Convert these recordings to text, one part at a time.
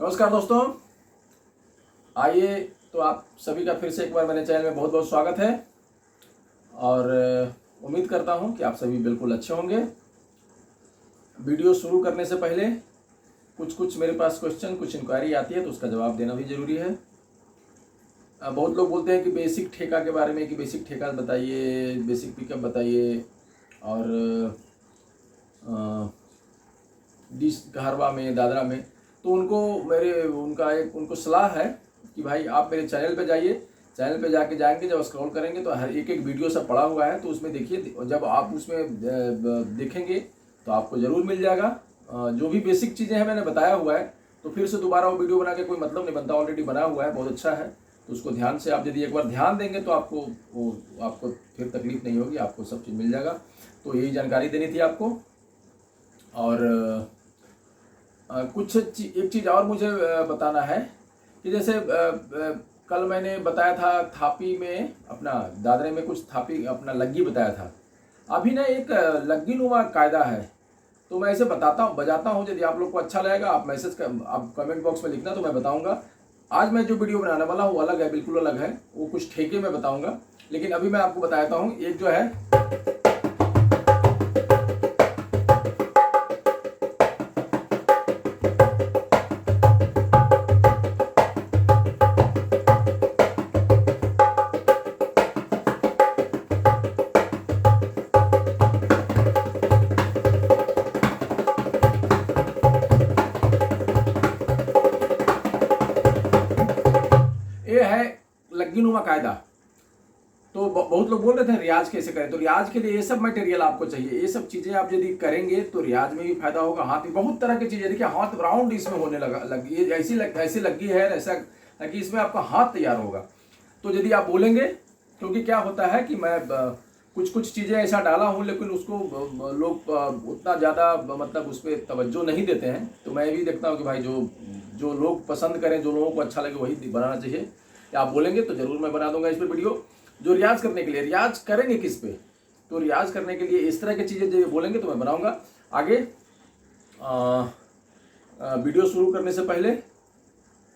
नमस्कार दोस्तों, आइए तो आप सभी का फिर से एक बार मेरे चैनल में बहुत बहुत स्वागत है और उम्मीद करता हूं कि आप सभी बिल्कुल अच्छे होंगे। वीडियो शुरू करने से पहले कुछ मेरे पास क्वेश्चन, कुछ इंक्वायरी आती है तो उसका जवाब देना भी ज़रूरी है। बहुत लोग बोलते हैं कि बेसिक ठेका के बारे में, कि बेसिक ठेका बताइए, बेसिक पिकअप बताइए और घरवा में, दादरा में। तो उनको सलाह है कि भाई आप मेरे चैनल पे जाइए। चैनल पे जाएंगे, जब स्क्रॉल करेंगे तो हर एक वीडियो सब पड़ा हुआ है, तो उसमें देखिए। जब आप उसमें देखेंगे तो आपको ज़रूर मिल जाएगा। जो भी बेसिक चीज़ें हैं मैंने बताया हुआ है, तो फिर से दोबारा वो वीडियो बना के कोई मतलब नहीं बनता। ऑलरेडी बना हुआ है, बहुत अच्छा है। तो उसको ध्यान से आप यदि एक बार ध्यान देंगे तो आपको फिर तकलीफ नहीं होगी, आपको सब चीज़ मिल जाएगा। तो यही जानकारी देनी थी आपको। और एक चीज़ और मुझे बताना है कि जैसे कल मैंने बताया था थापी में, अपना दादरे में कुछ थापी अपना लग्गी बताया था। अभी ना एक लग्गी नुमा कायदा है, तो मैं इसे बजाता हूँ। यदि आप लोग को अच्छा लगेगा आप कमेंट बॉक्स में लिखना, तो मैं बताऊँगा। आज मैं जो वीडियो बनाने वाला हूँ अलग है, बिल्कुल अलग है। वो कुछ ठेके में बताऊँगा, लेकिन अभी मैं आपको बताता हूँ। एक जो है, ये है लग्गी नुमा कायदा। तो बहुत लोग बोल रहे थे रियाज कैसे करें, तो रियाज के लिए ये सब मटेरियल आपको चाहिए। ये सब चीज़ें आप यदि करेंगे तो रियाज में भी फायदा होगा। हाथ में बहुत तरह की चीज़ें, देखिए हाथ राउंड इसमें होने लगी, ये ऐसी लगी है, ऐसा कि इसमें आपका हाथ तैयार होगा। तो यदि आप बोलेंगे, क्योंकि क्या होता है कि मैं कुछ चीज़ें ऐसा डाला हूँ, लेकिन उसको लोग उतना ज़्यादा मतलब उस पर तवज्जो नहीं देते हैं। तो मैं भी देखता हूँ कि भाई जो लोग पसंद करें, जो लोगों को अच्छा लगे वही बनाना चाहिए। आप बोलेंगे तो ज़रूर मैं बना दूंगा इस पर वीडियो। जो रियाज करने के लिए, रियाज करेंगे किस पे, तो रियाज करने के लिए इस तरह की चीज़ें जो बोलेंगे तो मैं बनाऊंगा आगे। वीडियो शुरू करने से पहले,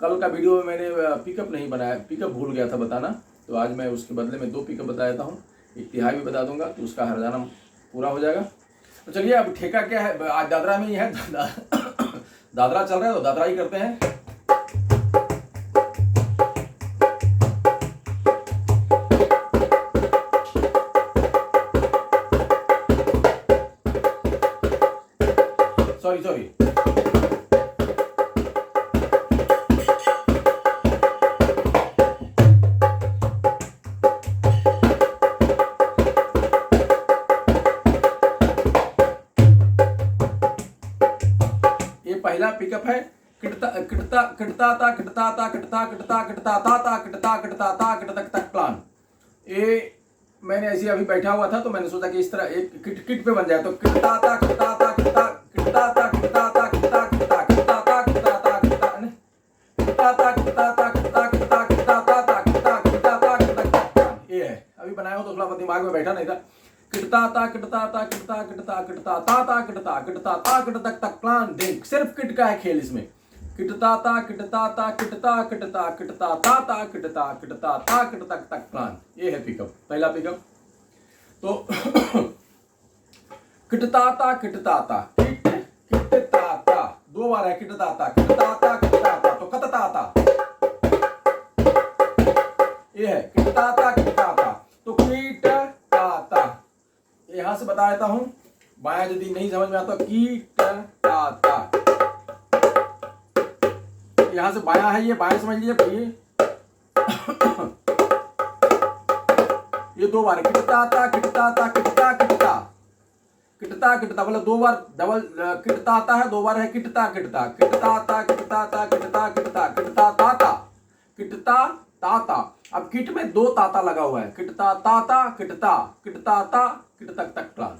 कल का वीडियो में मैंने पिकअप नहीं बनाया, पिकअप भूल गया था बताना। तो आज मैं उसके बदले में 2 पिकअप बता देता हूँ, एक तिहाई भी बता दूंगा, तो उसका हरजाना पूरा हो जाएगा। तो चलिए, अब ठेका क्या है, आज दादरा में ही है। दादरा चल रहा है तो दादरा ही करते हैं। सॉरी पहला पिकअप है। किटता किटता किटता ता किटता ता किटता किटता किटता ता ता किटता किटता ता किटतक तक प्लान। ये मैंने ऐसे अभी बैठा हुआ था, तो मैंने सोचा कि इस तरह एक किट पे बन जाए। तो किटता ता किटता ता किटता किटता ता किटता ता किटता किटता किटता ता किटता ता किटता किटता ता किटता ता किटता किटता किटता ता ता किटता किटता ता किटता। ये है, अभी बनाया हो तो थोड़ा दिमाग में बैठा नहीं था। किटता ता किटता ता किटता किटता किटता ता ता किटता किटता ता किटतक तक प्लान। देख, सिर्फ किट का है खेल इसमें। किटता ता किटता ता किटता किटता किटता ता ता किटता किटता ता किटतक तक प्लान। ये है पिकअप, पहला पिकअप। तो किटता ता किटता ता किटता ता 2 बार है। किटता ता किटता ता किटता ता, तो कतता ता। ये है किटता ता किटता ता, तो किटता ता। यहां से बता देता हूं, बाया यदि नहीं समझ में आता, किटता ता। यहां से बाया है, ये बाया समझ लीजिए। ये 2 बार किटता ता किटता ता किटता किटता किटता किटता, मतलब 2 बार डबल किटता आता है। 2 बार है किटता किटता किटता ता किटता ता किटता किटता किटता ता ता किटता ता ता। अब किट में 2 ताता लगा हुआ है। किटता ता ता किटता किटता ता किटतक तक प्लान।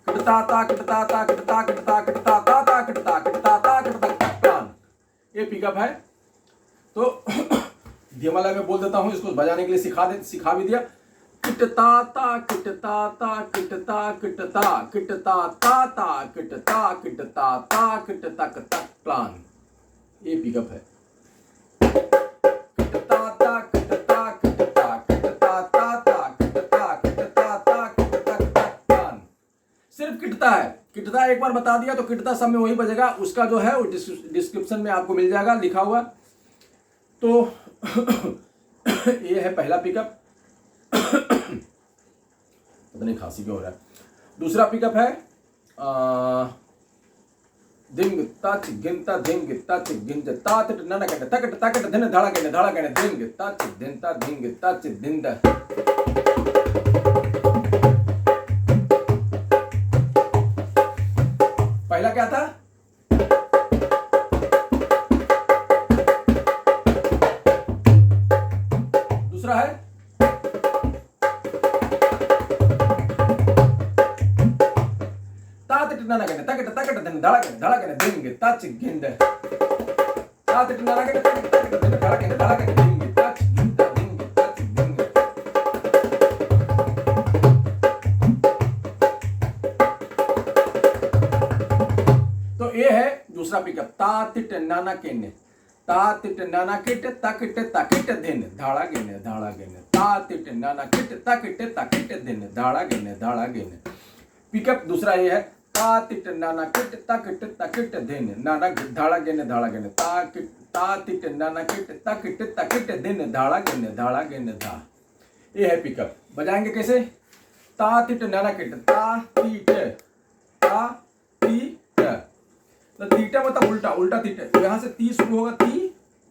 किटता ता किटता ता किटता किटता किटता ता ता किटता किटता ता किटतक तक प्लान। ये पिकअप है। तो धीमाला में बोल देता हूं, इसको बजाने के लिए सिखा भी दिया। किटता ता किटता ता किटता किटता किटता ता ता किटता किटता ता किटतक तक प्लान। ये पिकअप है। किटता ता किटता किटता किटता ता ता किटता किटता ता किटता तान। सिर्फ किटता है, किटता एक बार बता दिया तो किटता सब में वही बजेगा। उसका जो है वो डिस्क्रिप्शन में आपको मिल जाएगा लिखा हुआ। तो ये है पहला पिकअप। पता नहीं खांसी क्यों हो रहा है। दूसरा पिकअप है धिंग ताच गिनता धिंग ताच गिंज तात नन कट तकट तकट दिन धड़ा के धिंग ताच धिंता धिंग ताच धिंद। पहला क्या था? दूसरा है तात नन कट तकट तकट दिन धड़ा के धिंग ताच गिंद तात नन कट तकट तकट दिन धड़ा के धिंग ताच गिंदा धिंग ताच गिंद। तो ये है दूसरा पिकअप। तातिट नाना केने तातिट नाना किट तकिट तकिट दिन धाड़ा गेने तातिट नाना किट तकिट तकिट दिन धाड़ा गेने। पिकअप दूसरा ये है तातिट नाना किट तकिट तकिट दिन नाना धाड़ा गेने तातिट नाना किट तकिट तकिट दिन धाड़ा गेने धा। ये है पिकअप। बजाएंगे कैसे? तातिट नाना किट ता तीट ता ती तो तीटा मतलब उल्टा उल्टा तीटा। यहां से ती शुरू होगा ती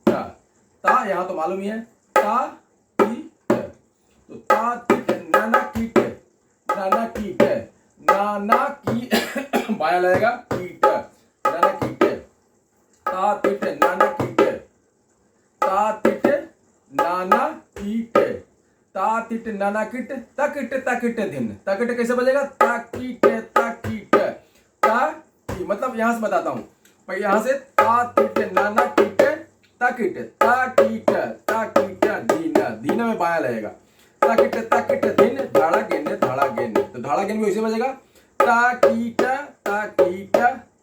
ता यहां तो मालूम ही है ता ती तो ता तीट नाना कीट नाना की बाया लगेगा कीट नाना कीट ता तीट नाना कीट ता तीट नाना कीट ता तीट नाना कीट तकिट दिन तकिट कैसे बजेगा? ताकीट ता मतलब यहां से बताता हूं। पर यहां से ता तीट नाना कीट तकिट ताकीट दीना में बाया लगेगा तकिट दिन धाड़ा गेने तो धाड़ा गेने भी वैसे बजेगा ताकीट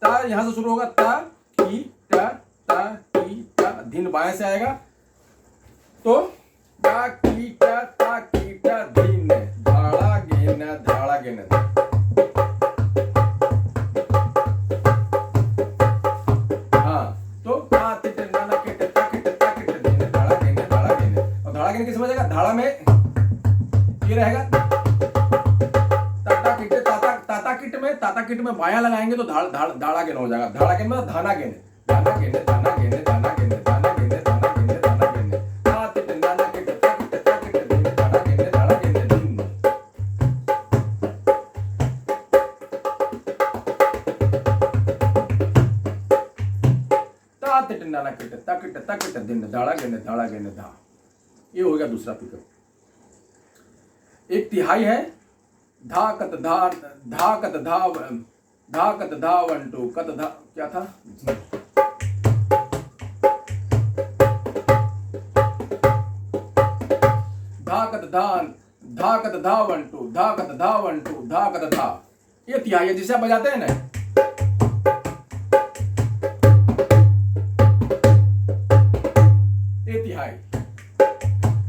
ता यहां से शुरू होगा ताकीट दिन बाया से आएगा तो ताकीट दिन धाड़ा गेने। कैसे बजेगा? धाड़ा में ये रहेगा ताता किट में बाया लगाएंगे तो धाड़ा गेन हो जाएगा। धाड़ा गेन मतलब धाना गेन तकिट दिन धाड़ा गेन धा। ये हो गया दूसरा पिकअप। एक तिहाई है धाकत धा 1 2 कत धा क्या था? धाकत धा 1 2 धाकत धा 1 2 धाकत धा। ये तिहाई है जिसे आप बजाते हैं ना। ये तिहाई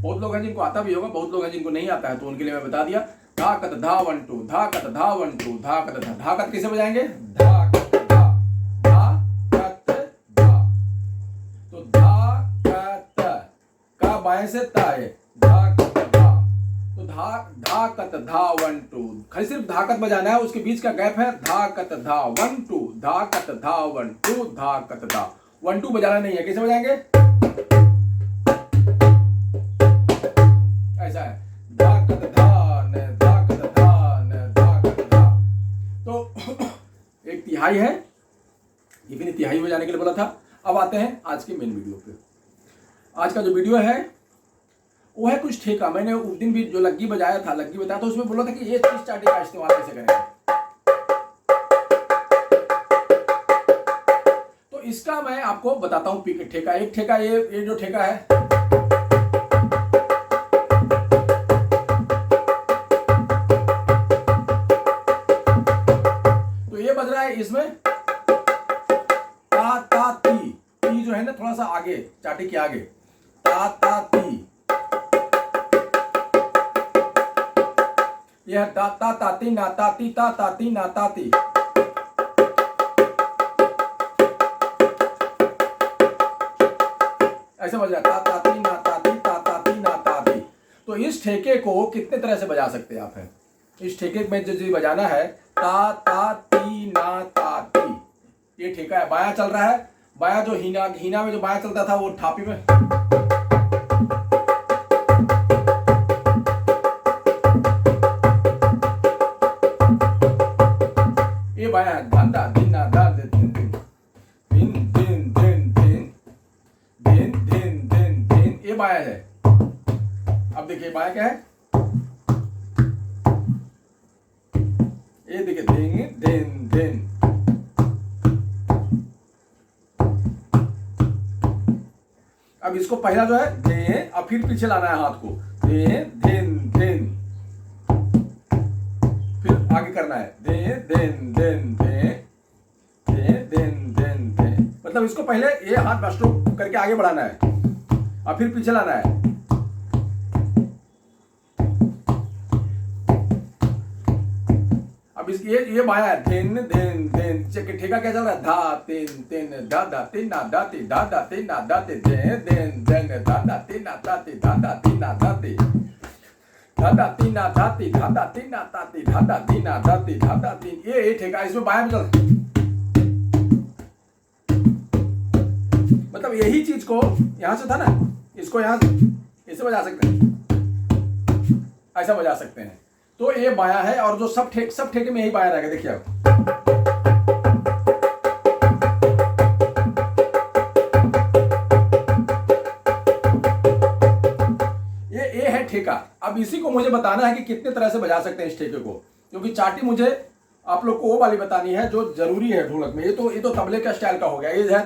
बहुत लोग हैं जिनको आता भी होगा, बहुत लोग हैं जिनको नहीं आता है, तो उनके लिए मैं बता दिया। धाकत धा 1 2 धाकत धा 1 2 धाकत धा। धाकत कैसे बजाएंगे? धाकत धा तो धाकत का बाएं से ता है धाकत धा तो धाकत धा 1 2 खाली सिर्फ धाकत बजाना है। उसके बीच का गैप है धाकत धा 1 2 धाकत धा 1 2 धाकत धा 1 2 बजाना नहीं है। कैसे बजाएंगे? ऐसा है धाकत धान तो एक तिहाई है। ये भी तिहाई में जाने के लिए बोला था। अब आते हैं आज के मेन वीडियो पे। आज का जो वीडियो है वो है कुछ ठेका। मैंने उस दिन भी जो लग्गी बजाया था, लग्गी बताया था, उसमें बोला था कि ये चीज स्टार्टिंग का इस्तेमाल कैसे करेंगे। तो इसका मैं आपको बताता हूं ठेका। एक ठेका ये जो ठेका है तो ये बज रहा है इसमें ता ती जो है ना आगे, चाटी के आगे, ता ता ती, यह ता ता ताती ना ताती ता ताती ना ताती। ऐसे बज रहा है ता ताती ना ताती ता ताती ना ताती। तो इस ठेके को कितने तरह से बजा सकते हैं आप? है इस ठेके में जो बजाना है ता ता ती ना ताती, ये ठेका है। बाया चल रहा है, बाया जो हीना में जो बाया चलता था वो थापी में, ये बाया है धा धा दिन ना धा दिन दिन दिन दिन दिन दिन दिन दिन दिन, ये बाया है। अब देखिए बाया क्या है, ये देखिए दिन दिन दिन। अब इसको पहला जो है दे, अब फिर पीछे लाना है हाथ को, दे दिन दिन, फिर आगे करना है दे दिन दिन दे दे दिन दिन दे। मतलब इसको पहले ये हाथ स्ट्रोक करके आगे बढ़ाना है और फिर पीछे लाना है। अब इस ये बाया है दिन दिन दिन। ठेका क्या चल रहा है, धा तीन तीन धा धा तीन ना धा ती धा धा तीन ना धा ती दे दिन दिन धा धा तीन ना धा ती धा धा तीन ना धा ती धा धा तीन ना धा ती धा धा तीन ना धा ती धा धा तीन ना धा ती धा धा तीन। ये ठेका इसमें बाया में चल, मतलब यही चीज को यहां से था ना, इसको यहां से ऐसे बजा सकते हैं, ऐसा बजा सकते हैं। तो ये बाया है और जो सब ठेके में यही बाया रहेगा। देखिए अब ये है ठेका। अब इसी को मुझे बताना है कि कितने तरह से बजा सकते हैं इस ठेके को, क्योंकि चाटी मुझे आप लोग को वो वाली बतानी है जो जरूरी है ढोलक में। ये तो तबले का स्टाइल का हो गया। ये है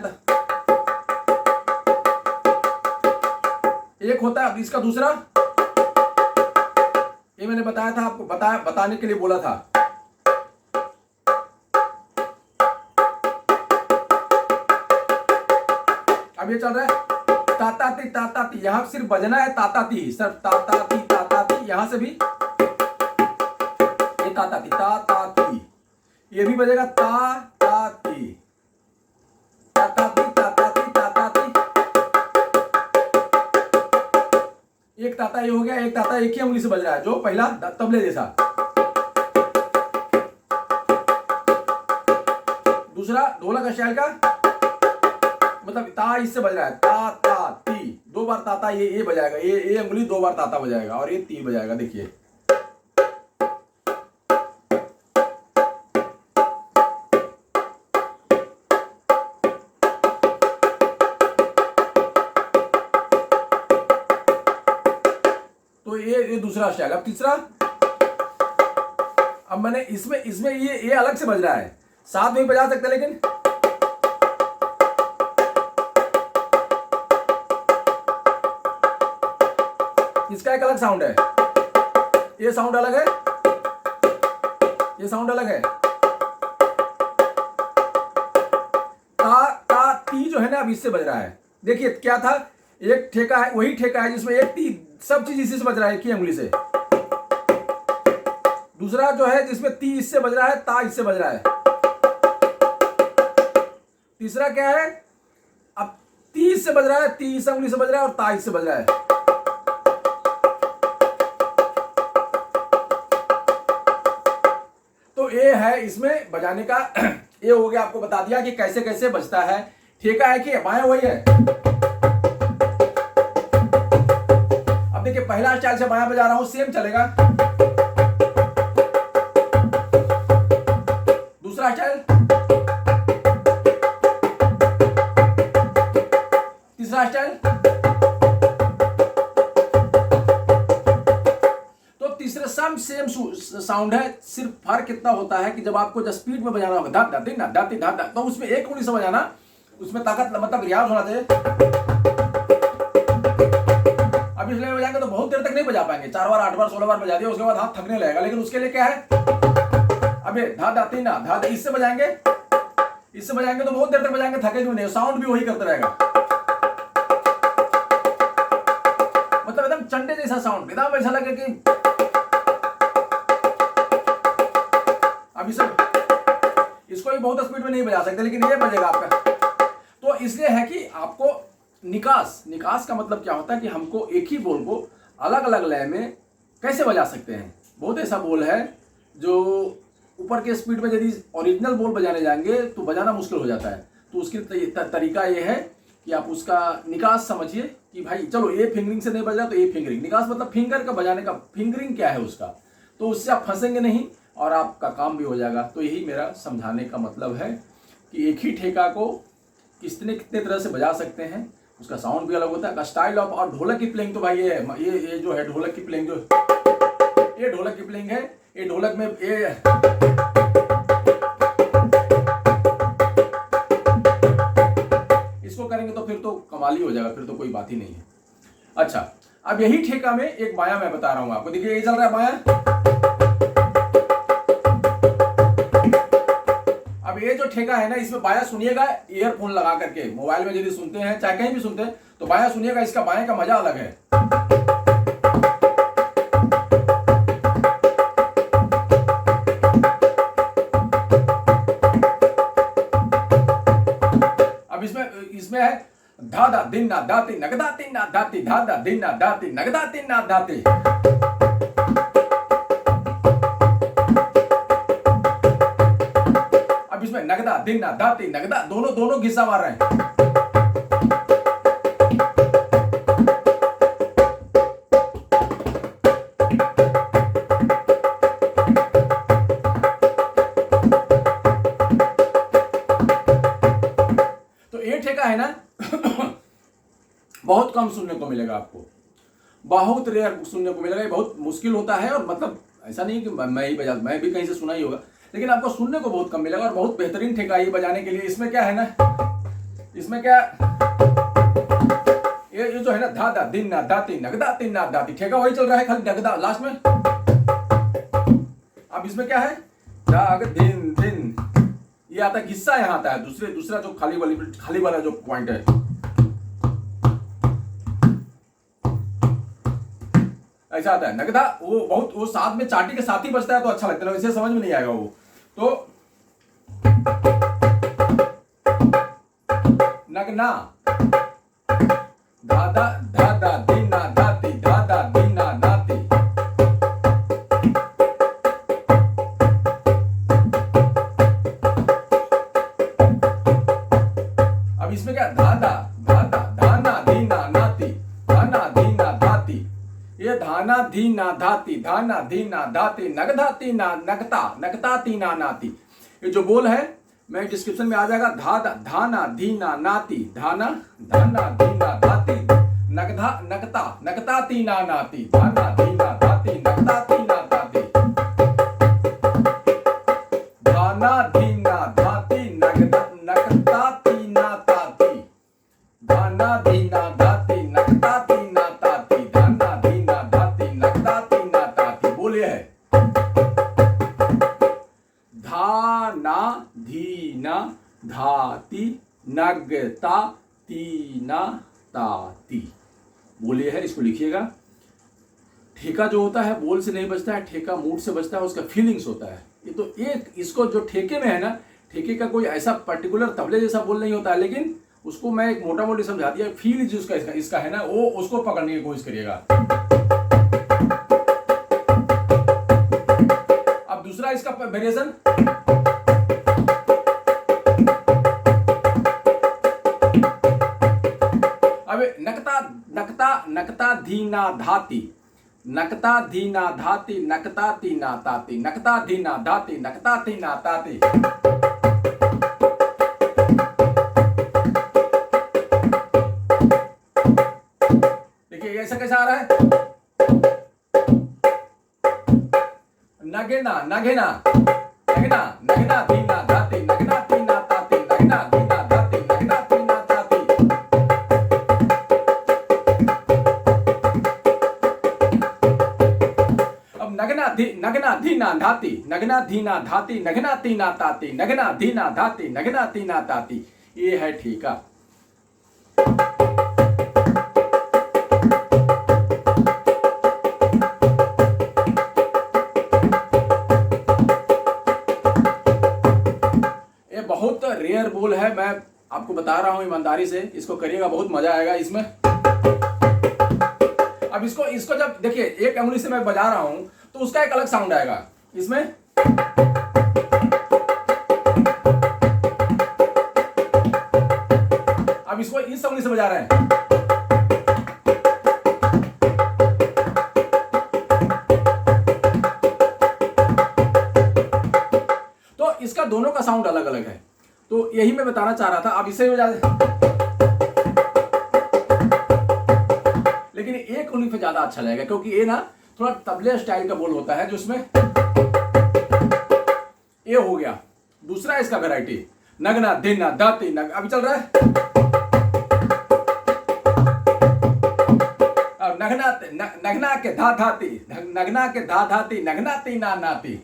एक होता है। अब इसका दूसरा, ये मैंने बताया था आपको, बताने के लिए बोला था। अब ये चल रहा है ताता ती, यहां सिर्फ बजना है ताता ती, सिर्फ ताता ती। यहां से भी ये ताता ती, ये भी बजेगा ताता ती ताता ती ताता ती ताता ती। एक ताता ये हो गया, एक ताता एक ही उंगली से बज रहा है, जो पहला तबले जैसा। दूसरा ढोलक स्टाइल का, मतलब ता इससे बज रहा है ता ता ती, दो बार ताता ये बजाएगा, ये उंगली दो बार ताता बजाएगा और ये ती बजाएगा। देखिए तो ये दूसरा स्टाइल। अब तीसरा, अब मैंने इसमें ये अलग से बज रहा है, साथ में ही बजा सकते हैं, लेकिन इसका एक अलग साउंड है, ये साउंड अलग है, ये साउंड अलग है। ता ती जो है ना, अब इससे बज रहा है। देखिए क्या था, एक ठेका है, वही ठेका है जिसमें एक ती, सब चीज इसी से बज रहा है, एक ही उंगली से। दूसरा जो है जिसमें ती इससे बज रहा है, ता इससे बज रहा है। तीसरा क्या है, अब ती इससे बज रहा है, ती इस उंगली से बज रहा है और ता इससे बज रहा है। तो ये है इसमें बजाने का। ये हो गया, आपको बता दिया कि कैसे कैसे बजता है। ठेका है कि बाया वही है। अब देखिए पहला स्टाइल से बाया बजा रहा हूं, सेम चलेगा। दूसरा स्टाइल, तीसरा स्टाइल, तो तीसरे सब सेम साउंड है। सिर्फ फर्क कितना होता है कि जब आपको जब स्पीड में बजाना होगा, धा धा धा धा धा, तो उसमें एक उंगली से बजाना, उसमें ताकत मतलब रियाज होना चाहिए। अब इसलिए बजाएंगे तो बहुत देर तक नहीं बजा पाएंगे, 4 बार 8 बार 16 बार बजा दिया, उसके बाद हाथ थकने लगेगा। लेकिन उसके लिए क्या है, अबे धा धा तीन ना धा, इससे बजाएंगे तो बहुत देर तक बजाएंगे, थकेंगे नहीं, साउंड भी वही करते रहेगा। चंडे जैसा साउंड, एकदम ऐसा लगे कि अभी सब इसको भी बहुत स्पीड में नहीं बजा सकते, लेकिन ये बजेगा आपका। तो इसलिए है कि आपको निकास का मतलब क्या होता है कि हमको एक ही बोल को अलग अलग लय में कैसे बजा सकते हैं। बहुत ऐसा बोल है जो ऊपर के स्पीड में यदि ओरिजिनल बोल बजाने जाएंगे तो बजाना मुश्किल हो जाता है। तो उसकी तरीका ये है कि आप उसका निकास समझिए कि भाई चलो ए फिंगरिंग से नहीं बज रहा तो ए फिंगरिंग, निकास मतलब फिंगर का बजाने का, फिंगरिंग क्या है उसका, तो उससे आप फंसेंगे नहीं और आपका काम भी हो जाएगा। तो यही मेरा समझाने का मतलब है कि एक ही ठेका को कितने तरह से बजा सकते हैं, उसका साउंड भी अलग होता है, स्टाइल ऑफ। और ढोलक की प्लेइंग तो भाई ये जो है ढोलक की प्लेइंग, जो ये ढोलक की प्लेइंग है, ये ढोलक में ये इसको करेंगे तो फिर तो कमाल ही हो जाएगा, फिर तो कोई बात ही नहीं है। अच्छा, अब यही ठेका में एक बाया मैं बता रहा हूं आपको, देखिए ये चल रहा है बाया। अब ये जो ठेका है ना, इसमें बाया सुनिएगा ईयरफोन लगा करके, मोबाइल में यदि सुनते हैं चाहे कहीं भी सुनते हैं तो बाया सुनिएगा, इसका बाया का मजा अलग है। अब इसमें है धादा दिन ना दाती नगदा तीन ना दाती, धादा दिन ना दाती नगदा तीन ना दाती। अब इसमें नगदा दिन ना दाती नगदा, दोनों घिस्सा मार रहे हैं। तो ये ठेका है ना बहुत कम सुनने को मिलेगा आपको, बहुत रेयर सुनने को मिलेगा, ये बहुत मुश्किल होता है। और मतलब ऐसा नहीं कि मैं भी कहीं से सुना ही होगा, लेकिन आपको सुनने को बहुत कम मिलेगा और बहुत बेहतरीन ठेका ये बजाने के लिए। इसमें क्या है ना, इसमें क्या ये जो है ना धादा दिन ना दाती नगदा तीन ना दाती, ठेका वही चल रहा है, खाली नगदा लास्ट में। अब इसमें क्या है दाग दिन दिन, ये आता है हिस्सा, यहाँ आता है दूसरा जो खाली वाला जो पॉइंट है, ऐसा आता है नगदा। वो साथ में चाटी के साथ ही बजता है तो अच्छा लगता है, वैसे समझ में नहीं आएगा वो। तो नगना धादा धादा दीना दाती धादा दीना दाती। अब इसमें क्या धादा धादा धाना दीना नाती धाना दीना धाती, ये धाना धीना धाती धाना धीना धाती नगधाती ना नगता नगता तीना नाती। ये जो बोल है मैं डिस्क्रिप्शन में आ जाएगा, धादा धाना धीना नाती धाना धाना धीना धाती नगधा नगता नगता तीना नाती धाना धीना धाती नगता तीना धाती, धाना धीना धाती नगता नगता तीना ताती, धाना धीना धाती नगता तीना ताती, धाना धीना धाती नगता तीना ताती। बोलिए है धाना धीना धाती नगता तीना ताती। बोलिए है, इसको लिखिएगा। ठेका जो होता है बोल से नहीं बजता है, ठेका मूड से बजता है, उसका फीलिंग्स होता है। ये तो एक इसको जो ठेके में है ना, ठेके का कोई ऐसा पर्टिकुलर तबले जैसा बोल नहीं होता है, लेकिन उसको मैं एक मोटा मोटी समझा दिया। फील जो इसका है ना, वो उसको पकड़ने की कोशिश करिएगा। अब दूसरा इसका वेरिएशन, अब नकता नकता नकता धीना धाती नकता धीना धाती नकता तीना ताती नकता धीना धाती नकता तीना ताती। देखिए ऐसा कैसा आ रहा है, नगेना नगेना नगेना नगेना धीना धाती नगेना तीना ताती नगेना धीना धाती नगेना तीना ताती। अब नगना धीना धाती नगना धीना धाती नगना तीना ताती नगना धीना धाती नगना तीना ताती। ये है ठेका। बता रहा हूँ ईमानदारी से, इसको करिएगा, बहुत मजा आएगा इसमें। अब इसको जब देखिए एक अंगुली से मैं बजा रहा हूं तो उसका एक अलग साउंड आएगा इसमें। अब इसको इस अंगुली से बजा रहे हैं तो इसका दोनों का साउंड अलग अलग है। तो यही मैं बताना चाह रहा था। अब इसे बजा लेकिन एक उंगली पे ज्यादा अच्छा लगेगा, क्योंकि ये ना थोड़ा तबले स्टाइल का बोल होता है जो इसमें ये हो गया। दूसरा इसका वैरायटी नगना दिना दाती नग, अभी चल रहा है। अब नगना के धा धाती, नगना के धा धाती, नगनाती ना नाती।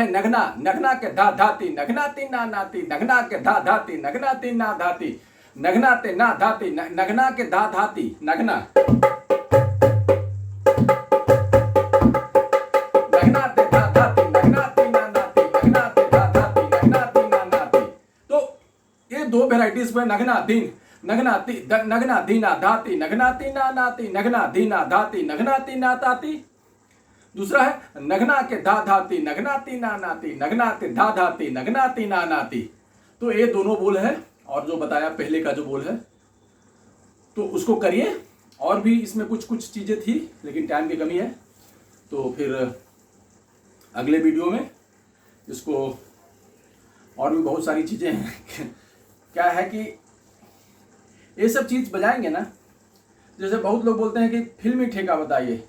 नगना, नगना के धा धाती, नगनाती ना नाती, नगना के धा धाती, नगनाती ना धाती, नगनाते ना धाती, नगना के धा धाती, नगना, नगनाते धा धाती, नगनाती ना नाती, नगनाते धा धाती, नगनाती ना नाती। तो ये दो वेराइटीज में नगना दिन, नगनाती, नगना दीना धाती, नगनाती ना नाती, नगना दीना धाती, नगनाती ना ताती। दूसरा है नगना के धा धाती, नगनाती ना नाती, नगनाते धा धाती, नगनाती ना नाती। तो ये दोनों बोल है, और जो बताया पहले का जो बोल है तो उसको करिए। और भी इसमें कुछ कुछ चीजें थी लेकिन टाइम की कमी है, तो फिर अगले वीडियो में इसको और भी बहुत सारी चीजें हैं। क्या है कि ये सब चीज बजाएंगे ना, जैसे बहुत लोग बोलते हैं कि फिल्मी ठेका बताइए।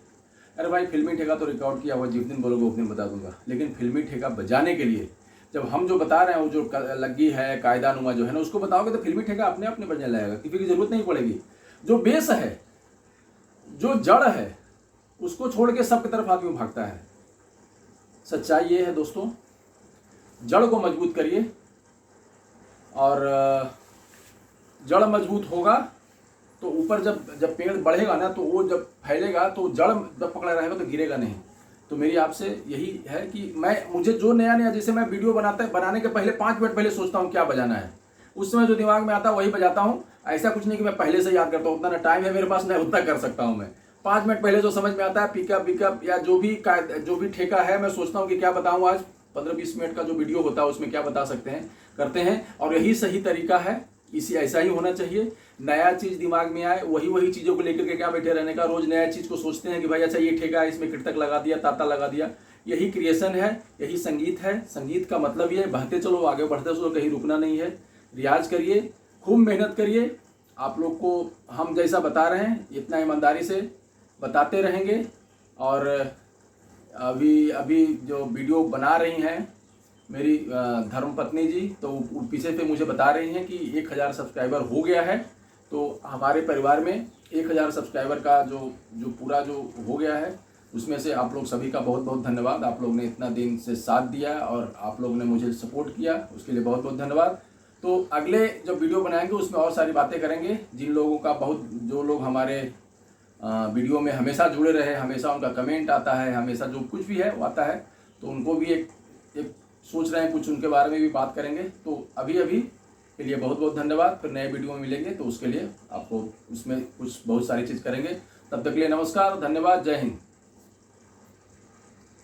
अरे भाई फिल्मी ठेका तो रिकॉर्ड किया हुआ, जिस दिन बोलोगे उस दिन बता दूंगा। लेकिन फिल्मी ठेका बजाने के लिए जब हम जो बता रहे हैं वो जो लग्गी है, कायदा नुमा जो है ना, उसको बताओगे तो फिल्मी ठेका अपने अपने बजने लगेगा, किसी की जरूरत नहीं पड़ेगी। जो बेस है, जो जड़ है, उसको छोड़ के सबकी तरफ आदमी भागता है। सच्चाई ये है दोस्तों, जड़ को मजबूत करिए, और जड़ मजबूत होगा तो ऊपर जब पेड़ बढ़ेगा ना, तो वो जब फैलेगा तो जड़ जब पकड़ा रहेगा तो गिरेगा नहीं। तो मेरी आपसे यही है कि मुझे जो नया जैसे मैं वीडियो बनाने के पहले 5 मिनट पहले सोचता हूँ क्या बजाना है, उस समय जो दिमाग में आता है वही बजाता हूँ। ऐसा कुछ नहीं कि मैं पहले से याद करता हूँ, उतना ना टाइम है मेरे पास, नहीं उतना कर सकता हूँ मैं। 5 मिनट पहले जो समझ में आता है, पिकअप या जो भी ठेका है, मैं सोचता हूँ कि क्या बताऊँ आज। 15-20 मिनट का जो वीडियो होता है उसमें क्या बता सकते हैं, करते हैं। और यही सही तरीका है, इसी ऐसा ही होना चाहिए। नया चीज दिमाग में आए, वही चीजों को लेकर के क्या बैठे रहने का। रोज नया चीज को सोचते हैं कि भाई अच्छा ये ठेका है, इसमें कृतक लगा दिया, ताता लगा दिया। यही क्रिएशन है, यही संगीत है। संगीत का मतलब ये बहते चलो, आगे बढ़ते चलो, कहीं रुकना नहीं है। रियाज करिए, खूब मेहनत करिए। आप लोग को हम जैसा बता रहे हैं इतना ईमानदारी से बताते रहेंगे। और अभी जो वीडियो बना रही हैं मेरी धर्मपत्नी जी, तो पीछे से मुझे बता रही हैं कि 1000 सब्सक्राइबर हो गया है। तो हमारे परिवार में 1000 सब्सक्राइबर का जो पूरा जो हो गया है, उसमें से आप लोग सभी का बहुत बहुत धन्यवाद। आप लोग ने इतना दिन से साथ दिया और आप लोग ने मुझे सपोर्ट किया, उसके लिए बहुत बहुत धन्यवाद। तो अगले जब वीडियो बनाएंगे उसमें और सारी बातें करेंगे। जिन लोगों का जो लोग हमारे वीडियो में हमेशा जुड़े रहे, हमेशा उनका कमेंट आता है, हमेशा जो कुछ भी है वो आता है, तो उनको भी एक सोच रहे हैं कुछ उनके बारे में भी बात करेंगे। तो अभी के लिए बहुत बहुत धन्यवाद। फिर नए वीडियो में मिलेंगे तो उसके लिए आपको उसमें कुछ बहुत सारी चीज़ करेंगे। तब तक के लिए नमस्कार, धन्यवाद, जय हिंद।